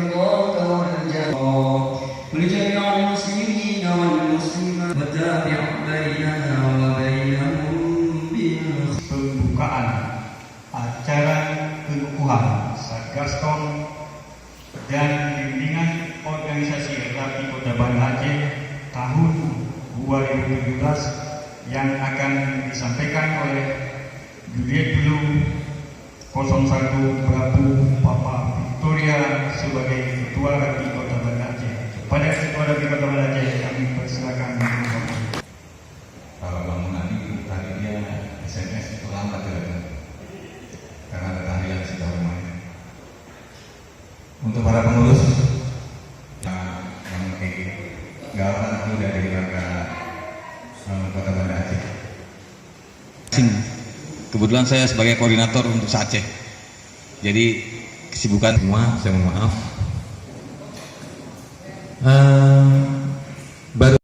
رضاك والجزاء ولجميع المسلمين والمسلمات وتابع بيننا وبينهم pembukaan acara pengukuhan Satgaskom dan bimbingan organisasi Rapi Kota Banda Aceh tahun 2017 yang akan disampaikan oleh Dirjen Dulu 01 Prabu Papa Victoria sebagai Ketua Rapi Kota Banda Aceh. Kepada Ketua Rapi Kota Banda Aceh kami persilakan. Kalau bangunan ini tadinya SMS itu lambat karena ada tahlilan sudah lumayan. Untuk para pengurus yang gawat itu dari warga Kota Banda Aceh. Kebetulan saya sebagai koordinator untuk Aceh. Jadi kesibukan semua, saya mohon maaf. Baru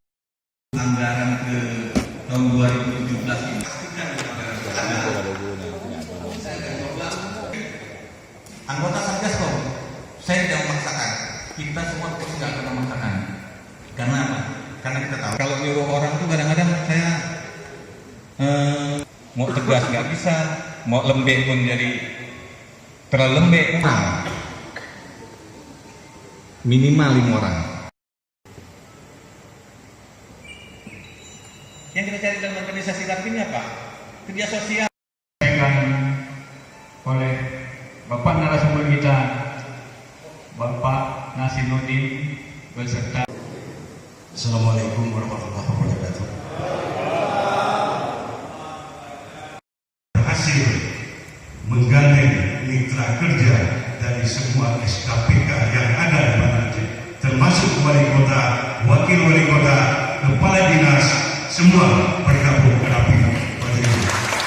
anggaran ke tahun 2017 ini. Anggota Satgas kok, saya tidak memaksakan. Kita semua tidak akan memaksakan. Karena apa? Karena kita tahu kalau nyuruh orang tuh kadang-kadang saya mau tegas nggak bisa, mau lembek pun jadi terlalu lembek. Minimal 5 orang. Yang kita cari dalam organisasi Rapi ini apa? Kerja sosial. Oleh Bapak narasumber kita, Bapak Nasiruddin beserta. Assalamualaikum warahmatullahi wabarakatuh. Berhasil menggandeng mitra kerja dari semua SKPK yang ada di Banda Aceh, termasuk wali kota, wakil wali kota, kepala dinas, semua bergabung ke Rapi pada ini.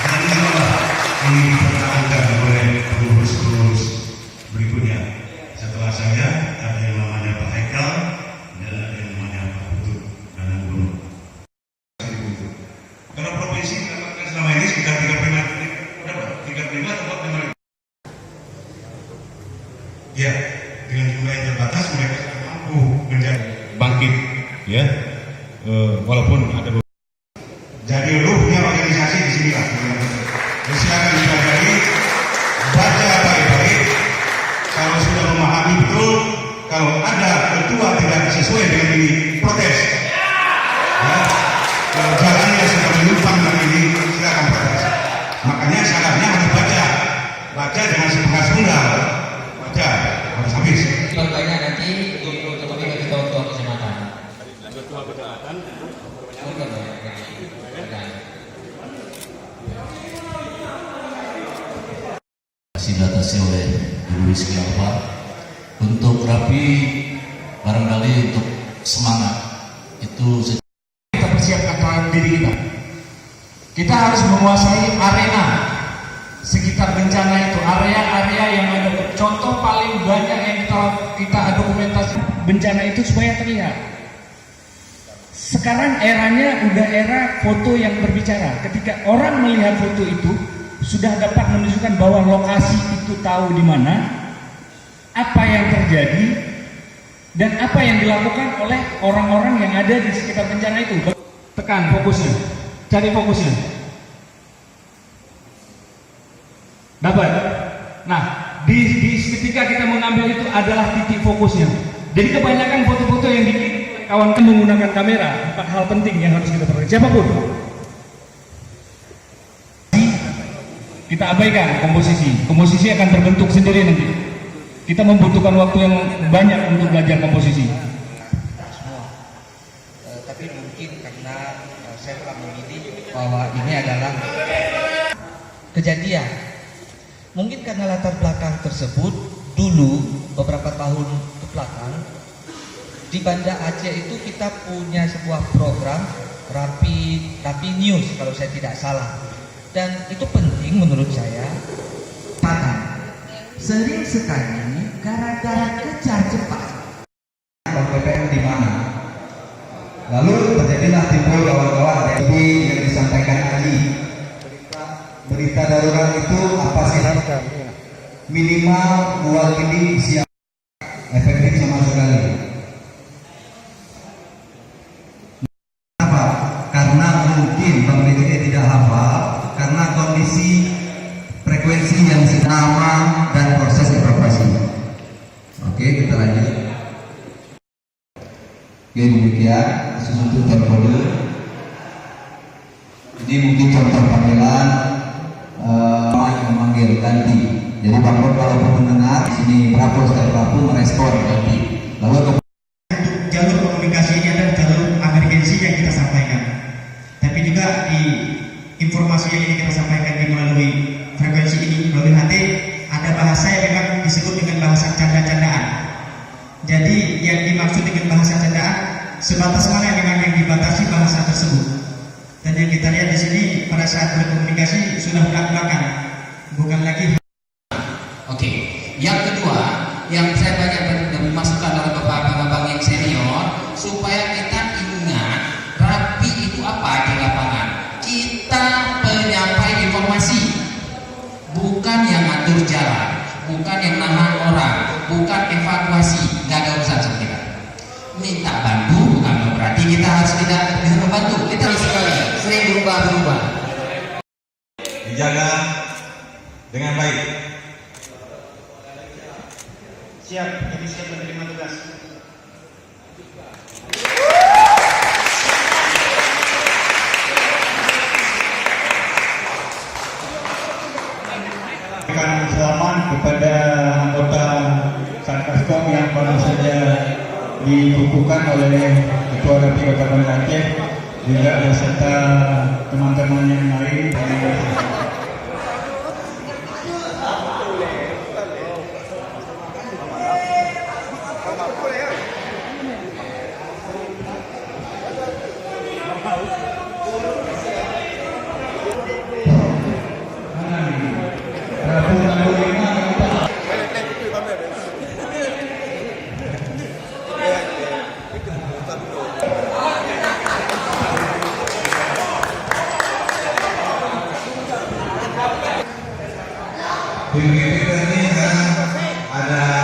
Dan inilah ini dipertahankan oleh pengurus-pengurus berikutnya. Setelah saya ada yang namanya Pak Haikal dan ada yang namanya Pak Putut dan Guru. Karena provinsi mendapatkan selama ini sekitar 35 atau 45. Ya, dengan jumlah yang terbatas mereka mampu menjadi bangkit, ya, walaupun ada. Jadi ruhnya organisasi di sini lah. Silakan dipelajari, baca baik-baik. Kalau sudah memahami betul, kalau ada ketua tidak sesuai dengan ini, protes. Ya, kalau jalannya sudah menyimpang dari ini, silakan protes. Makanya syaratnya harus baca dengan sepenggal-sepenggal. Baca harus habis. Contohnya nanti untuk ketua kecamatan. Ketua kecamatan. Dibatasi oleh Ibu Rizky Alfa untuk Rapi, barangkali untuk semangat itu Kita persiapkan terhadap diri kita. Kita harus menguasai arena sekitar bencana itu, area-area yang ada. Contoh paling banyak yang kita dokumentasi bencana itu supaya terlihat. Sekarang eranya udah era foto yang berbicara. Ketika orang melihat foto itu, sudah dapat menunjukkan bahwa lokasi itu tahu di mana, apa yang terjadi, dan apa yang dilakukan oleh orang-orang yang ada di sekitar bencana itu. Tekan fokusnya, cari fokusnya. Dapat. Nah, ketika kita mengambil itu adalah titik fokusnya. Jadi kebanyakan foto-foto yang dikirim kawan menggunakan kamera, 4 hal penting yang harus kita perhatikan. Siapapun. Kita abaikan komposisi akan terbentuk sendiri nanti. Kita membutuhkan waktu yang banyak untuk belajar komposisi. Tapi mungkin karena saya telah memilih bahwa ini adalah kejadian. Mungkin karena latar belakang tersebut dulu beberapa tahun ke belakang di Banda Aceh itu kita punya sebuah program Rapi News kalau saya tidak salah. Dan itu penting menurut saya. Sering sekali gara-gara kejar cepat. PPM di mana? Lalu terjadilah timbul kawan-kawan yang disampaikan Ali. Berita darurat itu apa sih? Minimal mewakili siapa? Efektif sama sekali. Kenapa? Karena mungkin Bang BGE tidak hafal karena kondisi frekuensi yang sama dan proses evakuasi. Oke, kita lanjut. Oke, demikian untuk terkode. Ini mungkin contoh panggilan memanggil ganti. Jadi Bang Bor kalau mendengar di sini berapa sekali pelaku merespon ganti. Lalu jalur komunikasi ini ada jalur emergensi yang kita sampaikan. Tapi juga di informasi yang ini kita sampaikan di melalui frekuensi ini melalui HT ada bahasa yang memang disebut dengan bahasa canda-candaan. Jadi yang dimaksud dengan bahasa candaan sebatas mana memang yang dibatasi bahasa tersebut. Dan yang kita lihat di sini pada saat berkomunikasi sudah belak-belakan, bukan lagi. Oke, yang kedua yang saya banyak dimasukkan oleh bapak-bapak yang senior supaya kita ingat rapi itu apa di lapangan. Kita penyampai informasi, bukan yang ngatur jalan, bukan yang nahan orang, bukan evakuasi. Gak ada urusan sama kita. Minta bantu bukan berarti kita harus tidak membantu. Kita sekali sering berubah-berubah. Dijaga dengan baik. Siap, jadi siap menerima tugas. Berikan selamat kepada anggota Satgaskom yang baru saja dikukuhkan oleh Ketua Rapi Kota Banda Aceh, juga beserta teman-teman yang lain. BPP ini kan ada